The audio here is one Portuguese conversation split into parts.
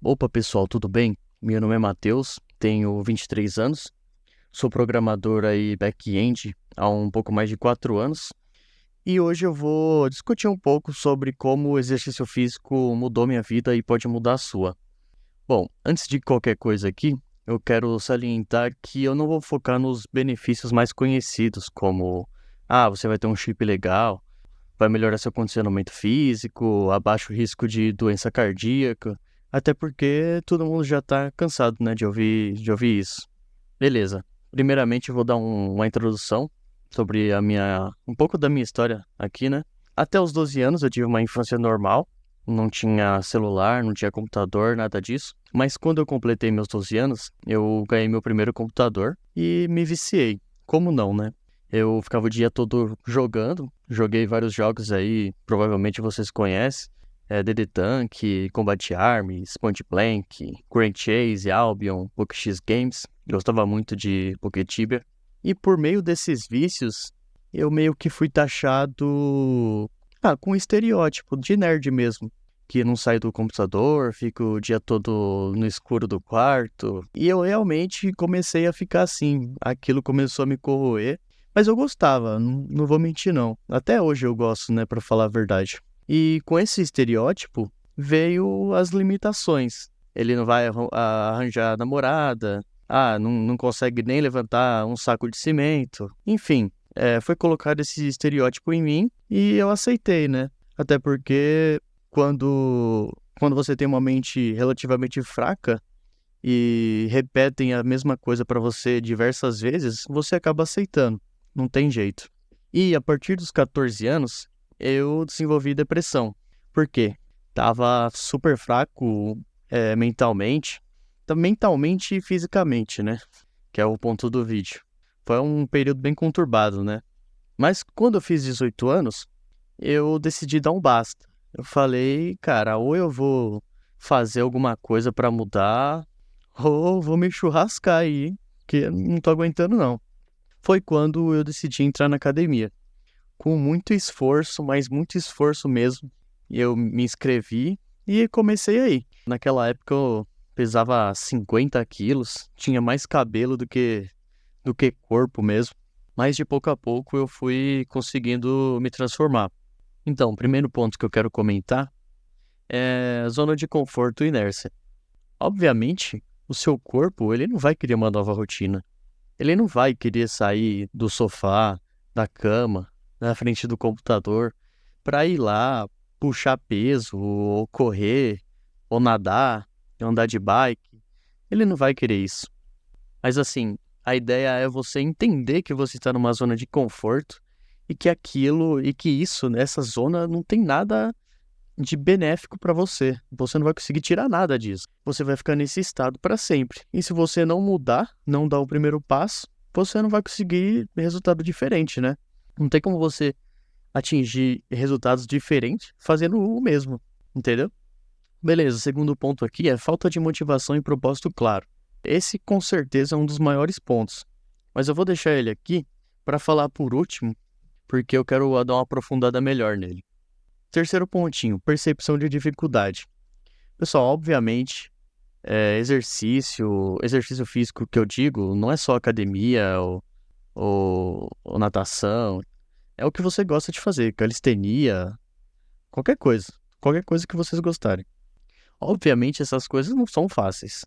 Opa, pessoal, tudo bem? Meu nome é Matheus, tenho 23 anos, sou programador aí back-end há um pouco mais de 4 anos e hoje eu vou discutir um pouco sobre como o exercício físico mudou minha vida e pode mudar a sua. Bom, antes de qualquer coisa aqui, eu quero salientar que eu não vou focar nos benefícios mais conhecidos, como você vai ter um shape legal, vai melhorar seu condicionamento físico, abaixa o risco de doença cardíaca, até porque todo mundo já tá cansado, né, de ouvir isso. Beleza. Primeiramente, eu vou dar uma introdução sobre um pouco da minha história aqui, né? Até os 12 anos eu tive uma infância normal, não tinha celular, não tinha computador, nada disso. Mas quando eu completei meus 12 anos, eu ganhei meu primeiro computador e me viciei. Como não, né? Eu ficava o dia todo jogando, joguei vários jogos aí, provavelmente vocês conhecem. DD Tank, Combat Arms, Point Blank, Grand Chase, Albion, PokéX Games. Gostava muito de Poketibia. E por meio desses vícios, eu meio que fui taxado com um estereótipo de nerd mesmo. Que não sai do computador, fica o dia todo no escuro do quarto. E eu realmente comecei a ficar assim. Aquilo começou a me corroer. Mas eu gostava, não vou mentir não. Até hoje eu gosto, né, pra falar a verdade. E com esse estereótipo veio as limitações. Ele não vai arranjar namorada, não consegue nem levantar um saco de cimento. Enfim, foi colocado esse estereótipo em mim e eu aceitei, né? Até porque quando você tem uma mente relativamente fraca e repetem a mesma coisa para você diversas vezes, você acaba aceitando. Não tem jeito. E a partir dos 14 anos, eu desenvolvi depressão. Por quê? Tava super fraco, mentalmente. Mentalmente e fisicamente, né? Que é o ponto do vídeo. Foi um período bem conturbado, né? Mas quando eu fiz 18 anos, eu decidi dar um basta. Eu falei, cara, ou eu vou fazer alguma coisa pra mudar, ou eu vou me churrascar aí, que eu não tô aguentando não. Foi quando eu decidi entrar na academia. Com muito esforço, mas muito esforço mesmo, eu me inscrevi e comecei aí. Naquela época eu pesava 50 quilos, tinha mais cabelo do que corpo mesmo. Mas de pouco a pouco eu fui conseguindo me transformar. Então, o primeiro ponto que eu quero comentar é a zona de conforto e inércia. Obviamente, o seu corpo, ele não vai querer uma nova rotina. Ele não vai querer sair do sofá, da cama, na frente do computador, para ir lá puxar peso, ou correr, ou nadar, ou andar de bike. Ele não vai querer isso. Mas assim, a ideia é você entender que você está numa zona de conforto e que isso, nessa zona, não tem nada de benéfico para você. Você não vai conseguir tirar nada disso. Você vai ficar nesse estado para sempre. E se você não mudar, não dar o primeiro passo, você não vai conseguir resultado diferente, né? Não tem como você atingir resultados diferentes fazendo o mesmo, entendeu? Beleza, o segundo ponto aqui é falta de motivação e propósito claro. Esse com certeza é um dos maiores pontos, mas eu vou deixar ele aqui para falar por último, porque eu quero dar uma aprofundada melhor nele. Terceiro pontinho, percepção de dificuldade. Pessoal, obviamente, exercício físico que eu digo, não é só academia ou natação, é o que você gosta de fazer, calistenia, qualquer coisa que vocês gostarem. Obviamente, essas coisas não são fáceis.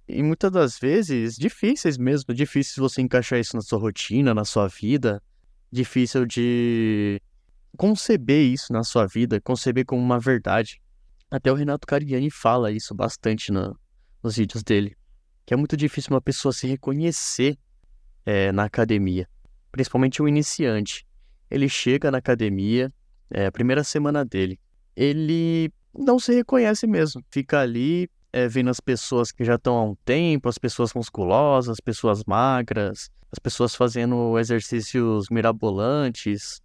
E muitas das vezes, difíceis mesmo, difícil você encaixar isso na sua rotina, na sua vida, difícil de conceber isso na sua vida, conceber como uma verdade. Até o Renato Cariani fala isso bastante nos vídeos dele, que é muito difícil uma pessoa se reconhecer na academia, principalmente o iniciante. Ele chega na academia, a primeira semana dele, ele não se reconhece mesmo, fica ali vendo as pessoas que já estão há um tempo, as pessoas musculosas, as pessoas magras, as pessoas fazendo exercícios mirabolantes,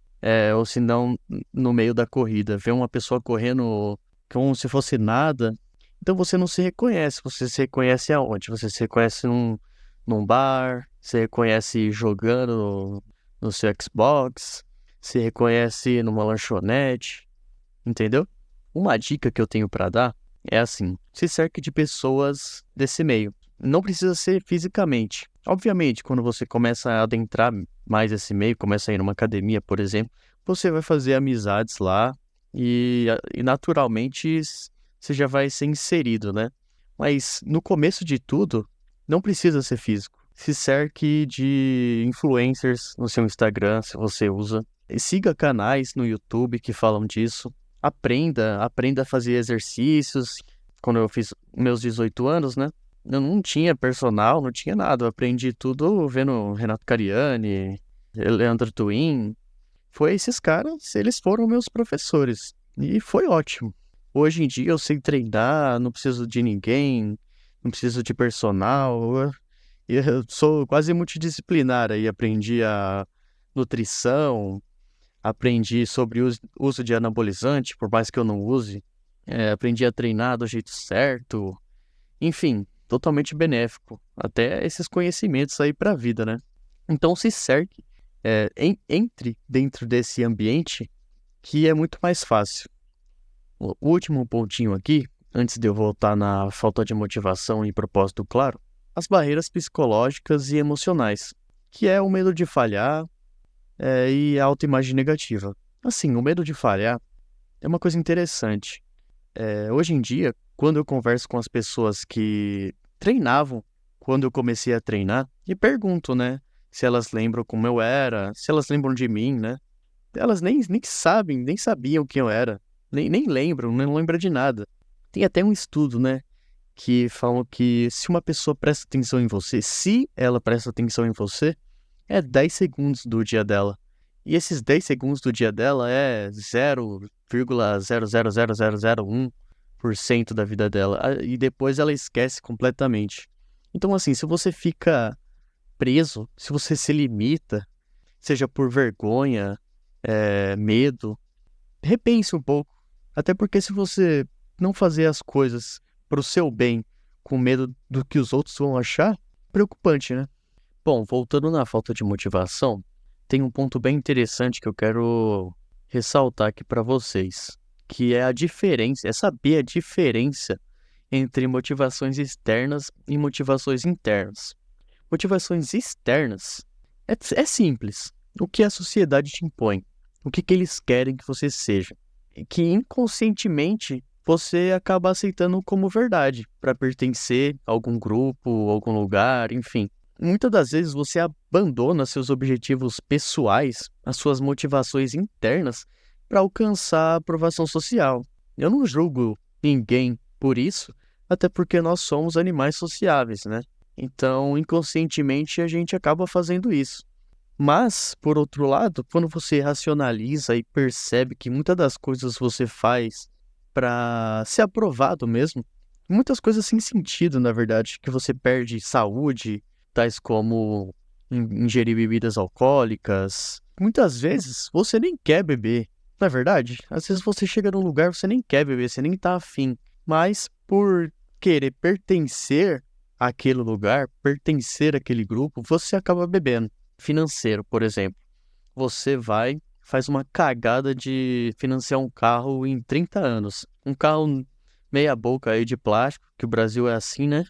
ou se não, no meio da corrida, vê uma pessoa correndo como se fosse nada. Então você não se reconhece. Você se reconhece aonde? Você se reconhece num bar, se reconhece jogando no seu Xbox, se reconhece numa lanchonete, entendeu? Uma dica que eu tenho pra dar é assim: se cerque de pessoas desse meio. Não precisa ser fisicamente. Obviamente, quando você começa a adentrar mais esse meio, começa a ir numa academia, por exemplo, você vai fazer amizades lá e naturalmente você já vai ser inserido, né? Mas no começo de tudo, não precisa ser físico. Se cerque de influencers no seu Instagram, se você usa. E siga canais no YouTube que falam disso. Aprenda a fazer exercícios. Quando eu fiz meus 18 anos, né? Eu não tinha personal, não tinha nada. Eu aprendi tudo vendo Renato Cariani, Leandro Twin. Foi esses caras, eles foram meus professores. E foi ótimo. Hoje em dia eu sei treinar, não preciso de ninguém, não preciso de personal. Eu sou quase multidisciplinar aí. Aprendi a nutrição, aprendi sobre o uso de anabolizante, por mais que eu não use. Aprendi a treinar do jeito certo. Enfim, totalmente benéfico. Até esses conhecimentos aí para a vida, né? Então se cerque, entre dentro desse ambiente que é muito mais fácil. O último pontinho aqui, antes de eu voltar na falta de motivação e propósito claro, as barreiras psicológicas e emocionais, que é o medo de falhar, e a autoimagem negativa. Assim, o medo de falhar é uma coisa interessante. Hoje em dia, quando eu converso com as pessoas que treinavam quando eu comecei a treinar, e pergunto, né, se elas lembram como eu era, se elas lembram de mim, né? Elas nem sabem, nem sabiam quem eu era, nem lembram, não lembram de nada. Tem até um estudo, né, que falam que se uma pessoa presta atenção em você, se ela presta atenção em você, é 10 segundos do dia dela. E esses 10 segundos do dia dela é 0,0000001% da vida dela. E depois ela esquece completamente. Então, assim, se você fica preso, se você se limita, seja por vergonha, medo, repense um pouco. Até porque se você não fazer as coisas pro seu bem, com medo do que os outros vão achar, preocupante, né? Bom, voltando na falta de motivação, tem um ponto bem interessante que eu quero ressaltar aqui para vocês, que é a diferença, é saber a diferença entre motivações externas e motivações internas. Motivações externas é simples. O que a sociedade te impõe, o que eles querem que você seja, e que inconscientemente você acaba aceitando como verdade para pertencer a algum grupo, algum lugar, enfim. Muitas das vezes você abandona seus objetivos pessoais, as suas motivações internas, para alcançar a aprovação social. Eu não julgo ninguém por isso, até porque nós somos animais sociáveis, né? Então, inconscientemente, a gente acaba fazendo isso. Mas, por outro lado, quando você racionaliza e percebe que muitas das coisas você faz para ser aprovado mesmo, muitas coisas sem sentido, na verdade, que você perde saúde, tais como ingerir bebidas alcoólicas. Muitas vezes você nem quer beber, não é verdade? Às vezes você chega num lugar, você nem quer beber, você nem tá afim, mas por querer pertencer àquele lugar, pertencer àquele grupo, você acaba bebendo. Financeiro, por exemplo. Você faz uma cagada de financiar um carro em 30 anos. Um carro meia boca aí de plástico, que o Brasil é assim, né?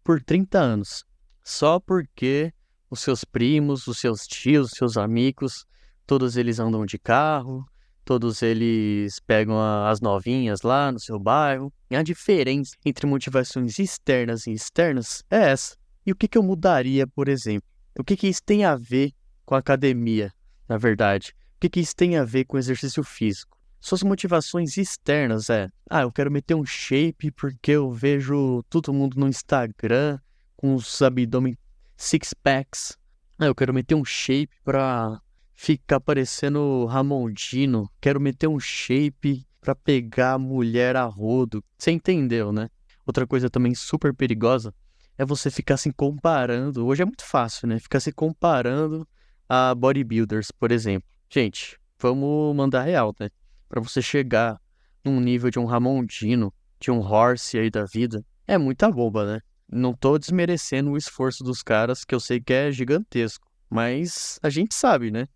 Por 30 anos. Só porque os seus primos, os seus tios, os seus amigos, todos eles andam de carro, todos eles pegam as novinhas lá no seu bairro. E a diferença entre motivações externas e externas é essa. E o que eu mudaria, por exemplo? O que isso tem a ver com a academia, na verdade? O que isso tem a ver com exercício físico? Suas motivações externas eu quero meter um shape porque eu vejo todo mundo no Instagram com os abdômen six packs. Eu quero meter um shape pra ficar parecendo Ramondino. Quero meter um shape pra pegar a mulher a rodo. Você entendeu, né? Outra coisa também super perigosa é você ficar se comparando. Hoje é muito fácil, né? Ficar se comparando a bodybuilders, por exemplo. Gente, vamos mandar real, né? Pra você chegar num nível de um Ramondino, de um Horse aí da vida, é muita bomba, né? Não tô desmerecendo o esforço dos caras, que eu sei que é gigantesco, mas a gente sabe, né?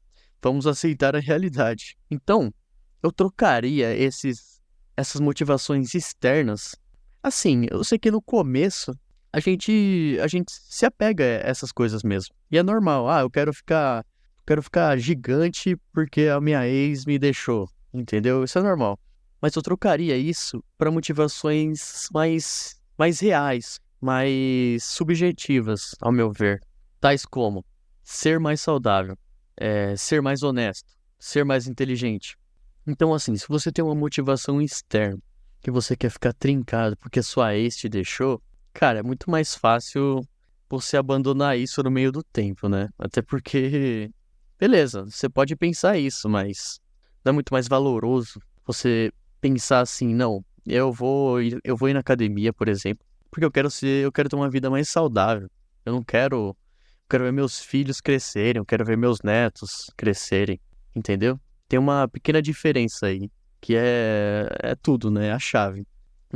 Vamos aceitar a realidade. Então, eu trocaria essas motivações externas, Assim, eu sei que no começo a gente se apega a essas coisas mesmo. E é normal. Ah, eu quero ficar gigante porque a minha ex me deixou, entendeu? Isso é normal. Mas eu trocaria isso para motivações mais reais, mais subjetivas, ao meu ver. Tais como ser mais saudável, ser mais honesto, ser mais inteligente. Então, assim, se você tem uma motivação externa, que você quer ficar trincado porque sua ex te deixou, cara, é muito mais fácil você abandonar isso no meio do tempo, né? Até porque, beleza, você pode pensar isso, mas não é muito mais valoroso você pensar assim, não, eu vou ir na academia, por exemplo, porque eu quero ter uma vida mais saudável. Eu não quero ver meus filhos crescerem, eu quero ver meus netos crescerem, entendeu? Tem uma pequena diferença aí, que é tudo, né? É a chave.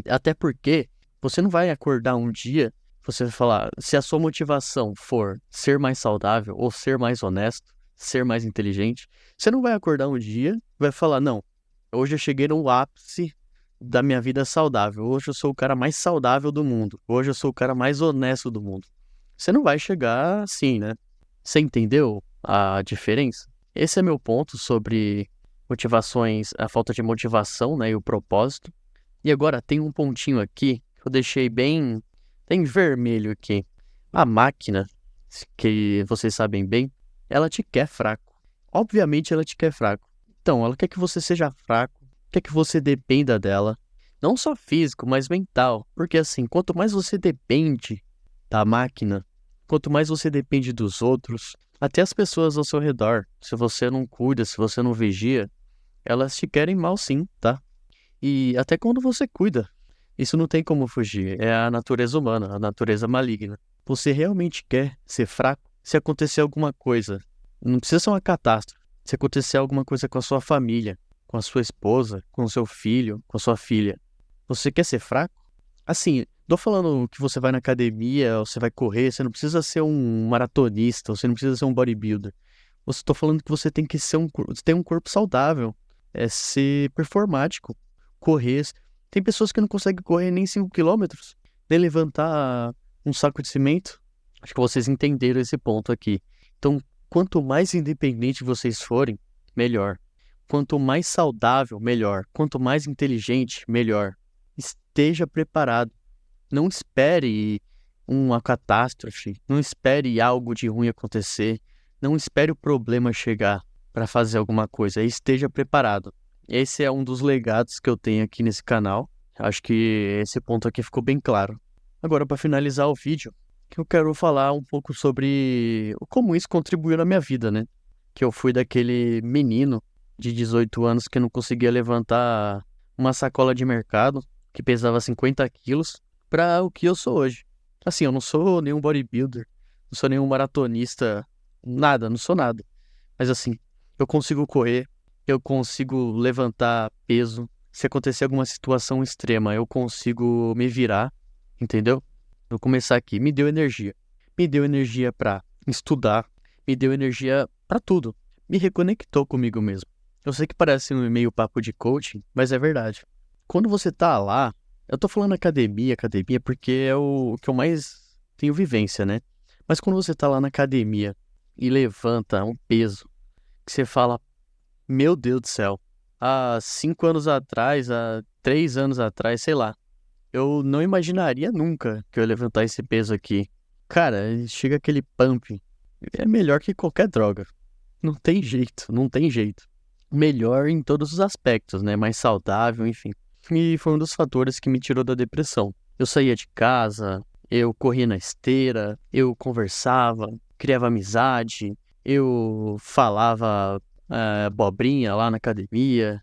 Até porque você não vai acordar um dia, você vai falar, se a sua motivação for ser mais saudável ou ser mais honesto, ser mais inteligente, você não vai acordar um dia e vai falar, não, hoje eu cheguei no ápice da minha vida saudável, hoje eu sou o cara mais saudável do mundo, hoje eu sou o cara mais honesto do mundo. Você não vai chegar assim, né? Você entendeu a diferença? Esse é meu ponto sobre motivações, a falta de motivação, né, e o propósito. E agora tem um pontinho aqui que eu deixei bem vermelho aqui. A máquina, que vocês sabem bem, ela te quer fraco. Obviamente ela te quer fraco. Então, ela quer que você seja fraco, quer que você dependa dela, não só físico, mas mental. Porque assim, quanto mais você depende da máquina, quanto mais você depende dos outros, até as pessoas ao seu redor, se você não cuida, se você não vigia, elas te querem mal sim, tá? E até quando você cuida, isso não tem como fugir. É a natureza humana, a natureza maligna. Você realmente quer ser fraco? Se acontecer alguma coisa, não precisa ser uma catástrofe. Se acontecer alguma coisa com a sua família, com a sua esposa, com o seu filho, com a sua filha, você quer ser fraco? Assim, tô falando que você vai na academia, ou você vai correr, você não precisa ser um maratonista, você não precisa ser um bodybuilder. Você tô falando que você tem que ser ter um corpo saudável, ser performático, correr. Tem pessoas que não conseguem correr nem 5 quilômetros, nem levantar um saco de cimento. Acho que vocês entenderam esse ponto aqui. Então, quanto mais independente vocês forem, melhor. Quanto mais saudável, melhor. Quanto mais inteligente, melhor. Esteja preparado. Não espere uma catástrofe. Não espere algo de ruim acontecer. Não espere o problema chegar para fazer alguma coisa. Esteja preparado. Esse é um dos legados que eu tenho aqui nesse canal. Acho que esse ponto aqui ficou bem claro. Agora, para finalizar o vídeo, que eu quero falar um pouco sobre como isso contribuiu na minha vida, né? Que eu fui daquele menino de 18 anos que não conseguia levantar uma sacola de mercado, que pesava 50 quilos, para o que eu sou hoje. Assim, eu não sou nenhum bodybuilder, não sou nenhum maratonista, nada, não sou nada. Mas assim, eu consigo correr, eu consigo levantar peso. Se acontecer alguma situação extrema, eu consigo me virar, entendeu? Vou começar aqui. Me deu energia. Me deu energia pra estudar, me deu energia pra tudo. Me reconectou comigo mesmo. Eu sei que parece um meio papo de coaching, mas é verdade. Quando você tá lá, eu tô falando academia, porque é o que eu mais tenho vivência, né? Mas quando você tá lá na academia e levanta um peso, que você fala, meu Deus do céu, há 5 anos atrás, há 3 anos atrás, sei lá, eu não imaginaria nunca que eu ia levantar esse peso aqui. Cara, chega aquele pump, é melhor que qualquer droga. Não tem jeito, não tem jeito. Melhor em todos os aspectos, né? Mais saudável, enfim. E foi um dos fatores que me tirou da depressão. Eu saía de casa, eu corria na esteira, eu conversava, criava amizade, eu falava abobrinha lá na academia.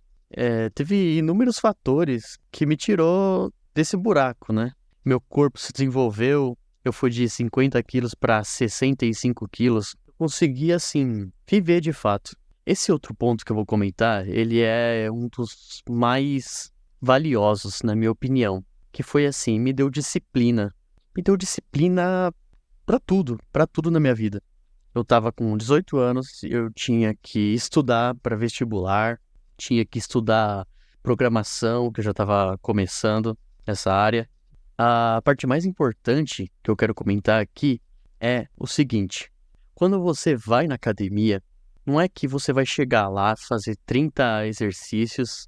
Teve inúmeros fatores que me tirou desse buraco, né? Meu corpo se desenvolveu, eu fui de 50 quilos para 65 quilos. Eu consegui, assim, viver de fato. Esse outro ponto que eu vou comentar, ele é um dos mais valiosos, na minha opinião, que foi assim, me deu disciplina. Me deu disciplina pra tudo na minha vida. Eu tava com 18 anos, eu tinha que estudar para vestibular, tinha que estudar programação, que eu já estava começando nessa área. A parte mais importante que eu quero comentar aqui é o seguinte: quando você vai na academia, não é que você vai chegar lá, fazer 30 exercícios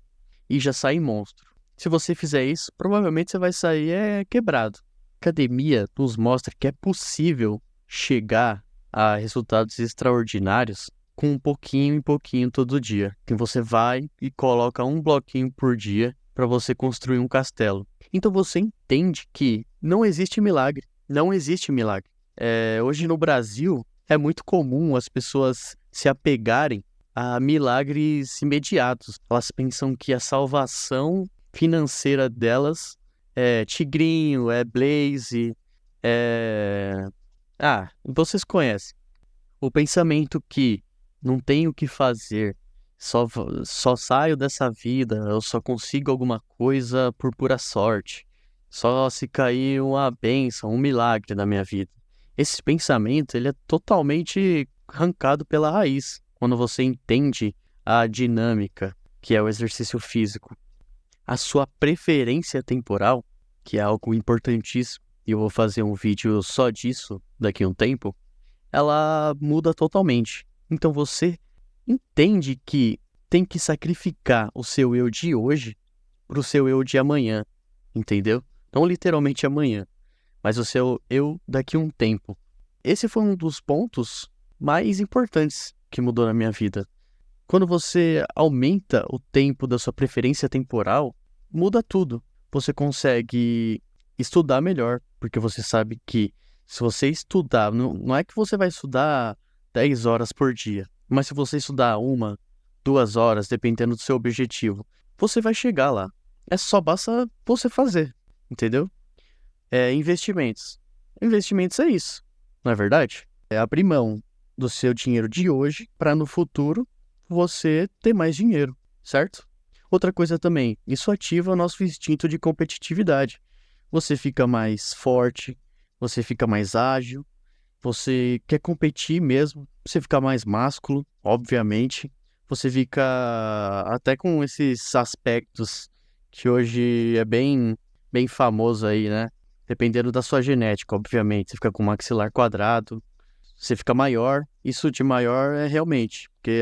e já sair monstro. Se você fizer isso, provavelmente você vai sair quebrado. A academia nos mostra que é possível chegar a resultados extraordinários com um pouquinho em pouquinho todo dia. Que você vai e coloca um bloquinho por dia para você construir um castelo. Então você entende que não existe milagre. Não existe milagre. Hoje no Brasil é muito comum as pessoas se apegarem a milagres imediatos. Elas pensam que a salvação financeira delas é Tigrinho, é Blaze, é... vocês conhecem. O pensamento que não tenho o que fazer, só saio dessa vida, eu só consigo alguma coisa por pura sorte. Só se cair uma bênção, um milagre na minha vida. Esse pensamento, ele é totalmente arrancado pela raiz, quando você entende a dinâmica, que é o exercício físico. A sua preferência temporal, que é algo importantíssimo, e eu vou fazer um vídeo só disso daqui a um tempo, ela muda totalmente. Então você entende que tem que sacrificar o seu eu de hoje para o seu eu de amanhã, entendeu? Não literalmente amanhã, mas o seu eu daqui a um tempo. Esse foi um dos pontos mais importantes que mudou na minha vida. Quando você aumenta o tempo da sua preferência temporal, muda tudo. Você consegue estudar melhor, porque você sabe que se você estudar, não é que você vai estudar 10 horas por dia, mas se você estudar 1, 2 horas, dependendo do seu objetivo, você vai chegar lá. Basta você fazer, entendeu? Investimentos. Investimentos é isso, não é verdade? É abrir mão do seu dinheiro de hoje para no futuro você ter mais dinheiro, certo? Outra coisa também, isso ativa nosso instinto de competitividade. Você fica mais forte, você fica mais ágil, você quer competir mesmo, você fica mais másculo, obviamente. Você fica até com esses aspectos que hoje é bem famoso aí, né? Dependendo da sua genética, obviamente. Você fica com o maxilar quadrado, você fica maior. Isso de maior é realmente, porque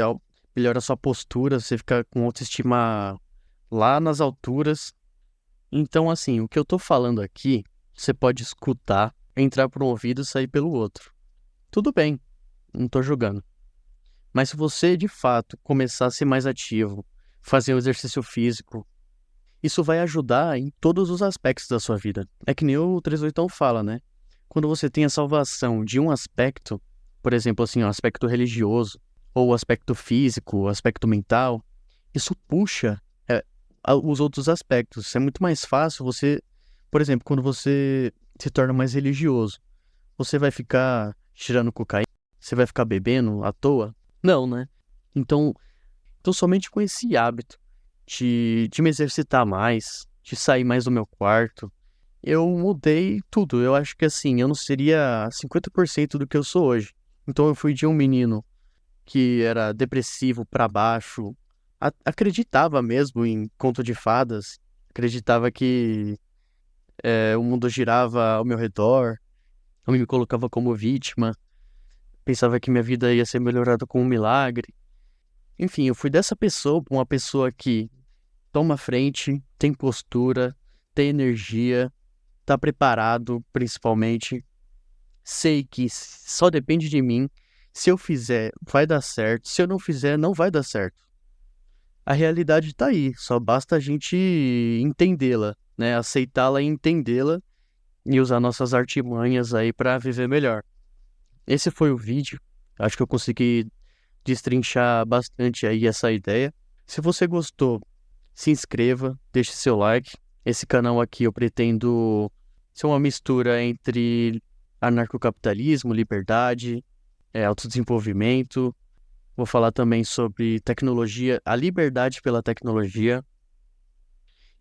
melhora a sua postura, você fica com autoestima lá nas alturas. Então, assim, o que eu tô falando aqui, você pode escutar, entrar por um ouvido e sair pelo outro. Tudo bem, não tô julgando. Mas se você, de fato, começar a ser mais ativo, fazer o exercício físico, isso vai ajudar em todos os aspectos da sua vida. É que nem o 38 fala, né? Quando você tem a salvação de um aspecto, por exemplo, assim, o aspecto religioso, ou o aspecto físico, o aspecto mental, isso puxa os outros aspectos. É muito mais fácil você, por exemplo, quando você se torna mais religioso, você vai ficar tirando cocaína? Você vai ficar bebendo à toa? Não, né? Então somente com esse hábito de me exercitar mais, de sair mais do meu quarto, eu mudei tudo. Eu acho que assim, eu não seria 50% do que eu sou hoje. Então eu fui de um menino que era depressivo pra baixo, acreditava mesmo em conto de fadas, acreditava que o mundo girava ao meu redor, eu me colocava como vítima, pensava que minha vida ia ser melhorada com um milagre. Enfim, eu fui dessa pessoa pra uma pessoa que toma frente, tem postura, tem energia, tá preparado, principalmente. Sei que só depende de mim. Se eu fizer, vai dar certo. Se eu não fizer, não vai dar certo. A realidade tá aí, só basta a gente entendê-la, né? Aceitá-la e entendê-la e usar nossas artimanhas aí pra viver melhor. Esse foi o vídeo. Acho que eu consegui destrinchar bastante aí essa ideia. Se você gostou, se inscreva, deixe seu like. Esse canal aqui eu pretendo ser uma mistura entre anarcocapitalismo, liberdade, autodesenvolvimento. Vou falar também sobre tecnologia, a liberdade pela tecnologia.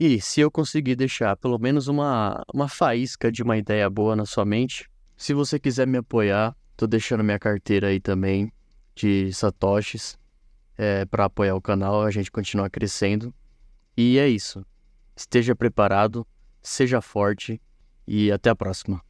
E se eu conseguir deixar pelo menos uma faísca de uma ideia boa na sua mente, se você quiser me apoiar, tô deixando minha carteira aí também de satoshis para apoiar o canal, a gente continuar crescendo. E é isso. Esteja preparado, seja forte e até a próxima.